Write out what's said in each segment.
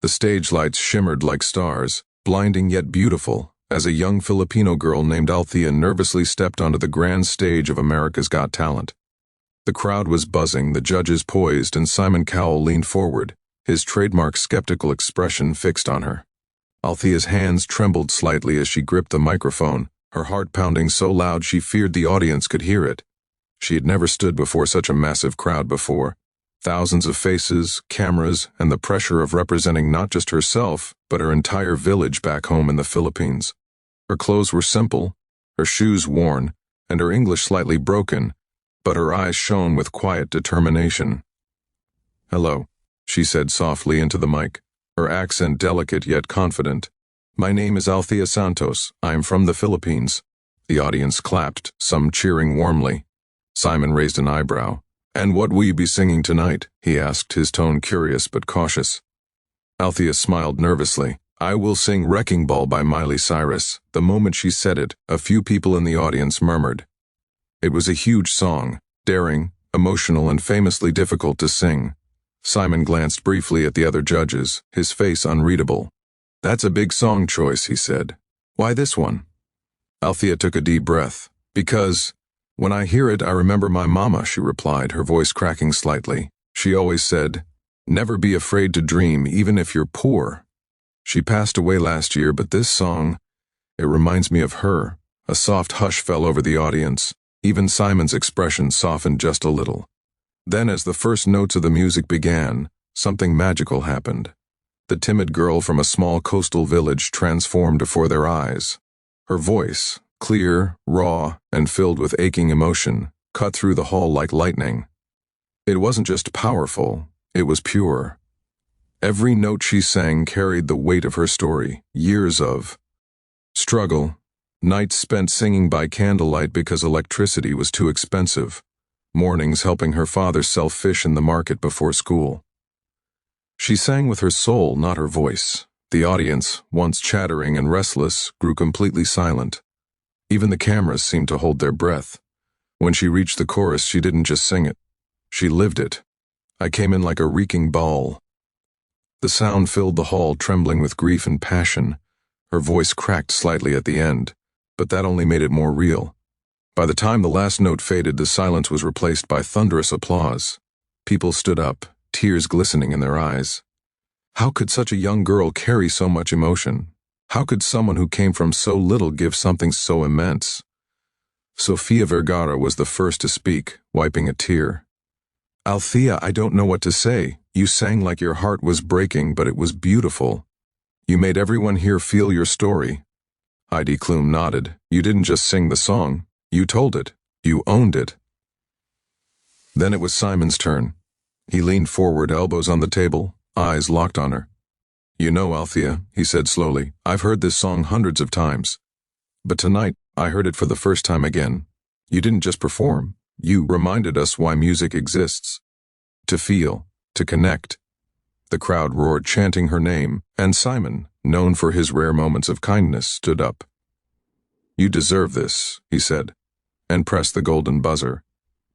The stage lights shimmered like stars, blinding yet beautiful, as a young Filipino girl named Althea nervously stepped onto the grand stage of America's Got Talent. The crowd was buzzing, the judges poised, and Simon Cowell leaned forward, his trademark skeptical expression fixed on her. Althea's hands trembled slightly as she gripped the microphone, her heart pounding so loud she feared the audience could hear it. She had never stood before such a massive crowd before. Thousands of faces, cameras, and the pressure of representing not just herself, but her entire village back home in the Philippines. Her clothes were simple, her shoes worn, and her English slightly broken, but her eyes shone with quiet determination. "Hello," she said softly into the mic, her accent delicate yet confident. "My name is Althea Santos. I am from the Philippines." The audience clapped, some cheering warmly. Simon raised an eyebrow. "And what will you be singing tonight?" he asked, his tone curious but cautious. Althea smiled nervously. "I will sing Wrecking Ball by Miley Cyrus." The moment she said it, a few people in the audience murmured. It was a huge song, daring, emotional, and famously difficult to sing. Simon glanced briefly at the other judges, his face unreadable. "That's a big song choice," he said. "Why this one?" Althea took a deep breath. "Because when I hear it, I remember my mama," she replied, her voice cracking slightly. "She always said, 'Never be afraid to dream, even if you're poor.' She passed away last year, but this song, it reminds me of her." A soft hush fell over the audience. Even Simon's expression softened just a little. Then, as the first notes of the music began, something magical happened. The timid girl from a small coastal village transformed before their eyes. Her voice, clear, raw, and filled with aching emotion, cut through the hall like lightning. It wasn't just powerful, it was pure. Every note she sang carried the weight of her story, years of struggle, nights spent singing by candlelight because electricity was too expensive, mornings helping her father sell fish in the market before school. She sang with her soul, not her voice. The audience, once chattering and restless, grew completely silent. Even the cameras seemed to hold their breath. When she reached the chorus, she didn't just sing it. She lived it. "I came in like a reeking ball." The sound filled the hall, trembling with grief and passion. Her voice cracked slightly at the end, but that only made it more real. By the time the last note faded, the silence was replaced by thunderous applause. People stood up, tears glistening in their eyes. How could such a young girl carry so much emotion? How could someone who came from so little give something so immense? Sofia Vergara was the first to speak, wiping a tear. "Althea, I don't know what to say. You sang like your heart was breaking, but it was beautiful. You made everyone here feel your story." Heidi Klum nodded. "You didn't just sing the song. You told it. You owned it." Then it was Simon's turn. He leaned forward, elbows on the table, eyes locked on her. "You know, Althea," he said slowly, "I've heard this song hundreds of times. But tonight, I heard it for the first time again. You didn't just perform. You reminded us why music exists. To feel, to connect." The crowd roared, chanting her name, and Simon, known for his rare moments of kindness, stood up. "You deserve this," he said, and pressed the golden buzzer.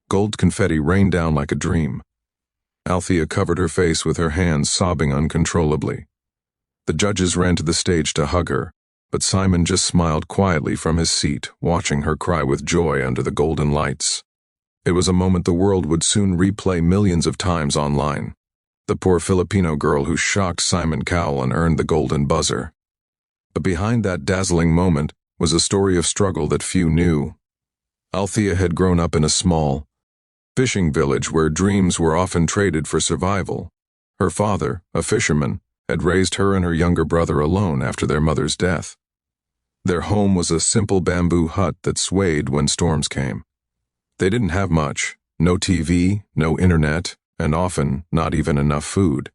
Gold confetti rained down like a dream. Althea covered her face with her hands, sobbing uncontrollably. The judges ran to the stage to hug her, but Simon just smiled quietly from his seat, watching her cry with joy under the golden lights. It was a moment the world would soon replay millions of times online. The poor Filipino girl who shocked Simon Cowell and earned the golden buzzer. But behind that dazzling moment was a story of struggle that few knew. Althea had grown up in a small fishing village where dreams were often traded for survival. Her father, a fisherman, had raised her and her younger brother alone after their mother's death. Their home was a simple bamboo hut that swayed when storms came. They didn't have much, no TV, no internet, and often not even enough food.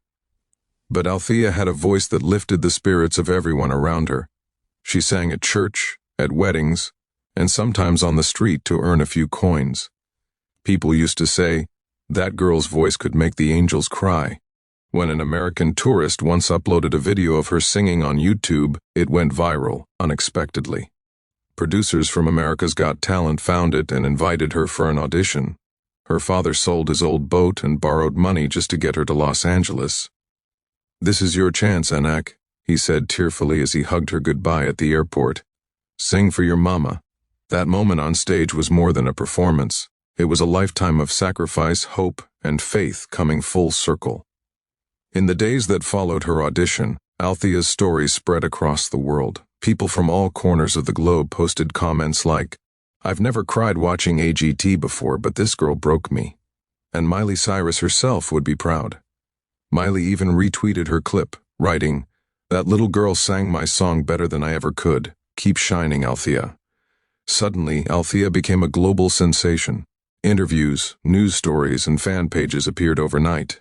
But Althea had a voice that lifted the spirits of everyone around her. She sang at church, at weddings, and sometimes on the street to earn a few coins. People used to say, "That girl's voice could make the angels cry." When an American tourist once uploaded a video of her singing on YouTube, it went viral, unexpectedly. Producers from America's Got Talent found it and invited her for an audition. Her father sold his old boat and borrowed money just to get her to Los Angeles. "This is your chance, Anak," he said tearfully as he hugged her goodbye at the airport. "Sing for your mama." That moment on stage was more than a performance. It was a lifetime of sacrifice, hope, and faith coming full circle. In the days that followed her audition, Althea's story spread across the world. People from all corners of the globe posted comments like, "I've never cried watching AGT before, but this girl broke me." And Miley Cyrus herself would be proud. Miley even retweeted her clip, writing, "That little girl sang my song better than I ever could. Keep shining, Althea." Suddenly, Althea became a global sensation. Interviews, news stories, and fan pages appeared overnight.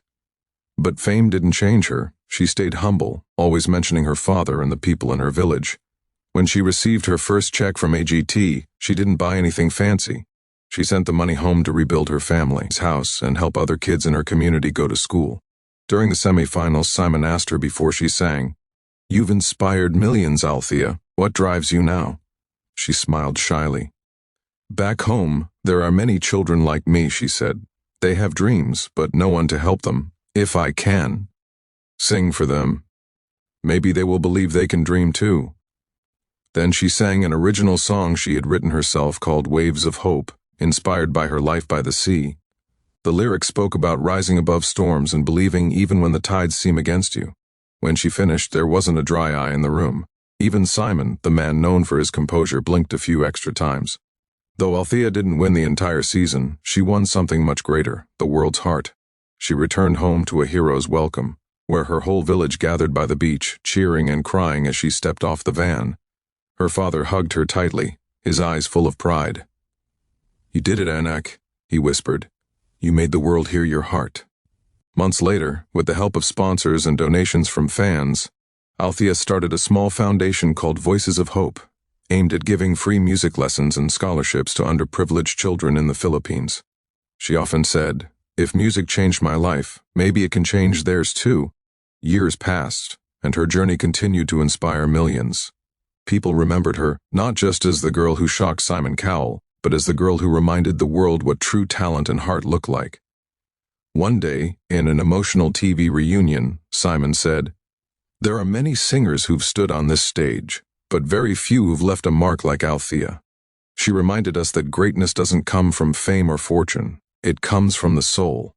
But fame didn't change her. She stayed humble, always mentioning her father and the people in her village. When she received her first check from AGT, she didn't buy anything fancy. She sent the money home to rebuild her family's house and help other kids in her community go to school. During the semifinals, Simon asked her before she sang, "You've inspired millions, Althea. What drives you now?" She smiled shyly. "Back home, there are many children like me," she said. "They have dreams, but no one to help them. If I can sing for them, maybe they will believe they can dream too." Then she sang an original song she had written herself called Waves of Hope, inspired by her life by the sea. The lyrics spoke about rising above storms and believing even when the tides seem against you. When she finished, there wasn't a dry eye in the room. Even Simon, the man known for his composure, blinked a few extra times. Though Althea didn't win the entire season, she won something much greater, the world's heart. She returned home to a hero's welcome, where her whole village gathered by the beach, cheering and crying as she stepped off the van. Her father hugged her tightly, his eyes full of pride. "You did it, Anak," he whispered. "You made the world hear your heart." Months later, with the help of sponsors and donations from fans, Althea started a small foundation called Voices of Hope, aimed at giving free music lessons and scholarships to underprivileged children in the Philippines. She often said, "If music changed my life, maybe it can change theirs too." Years passed, and her journey continued to inspire millions. People remembered her, not just as the girl who shocked Simon Cowell, but as the girl who reminded the world what true talent and heart look like. One day, in an emotional TV reunion, Simon said, "There are many singers who've stood on this stage, but very few who've left a mark like Althea." She reminded us that greatness doesn't come from fame or fortune. It comes from the soul.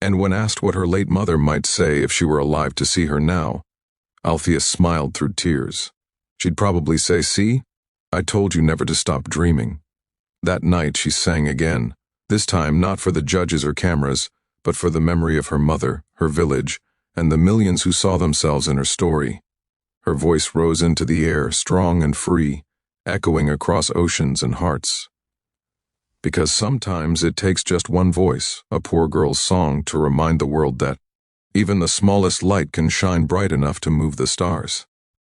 And when asked what her late mother might say if she were alive to see her now, Althea smiled through tears. She'd probably say, "See, I told you never to stop dreaming." That night she sang again, this time not for the judges or cameras, but for the memory of her mother, her village, and the millions who saw themselves in her story. Her voice rose into the air, strong and free, echoing across oceans and hearts. Because sometimes it takes just one voice, a poor girl's song, to remind the world that even the smallest light can shine bright enough to move the stars.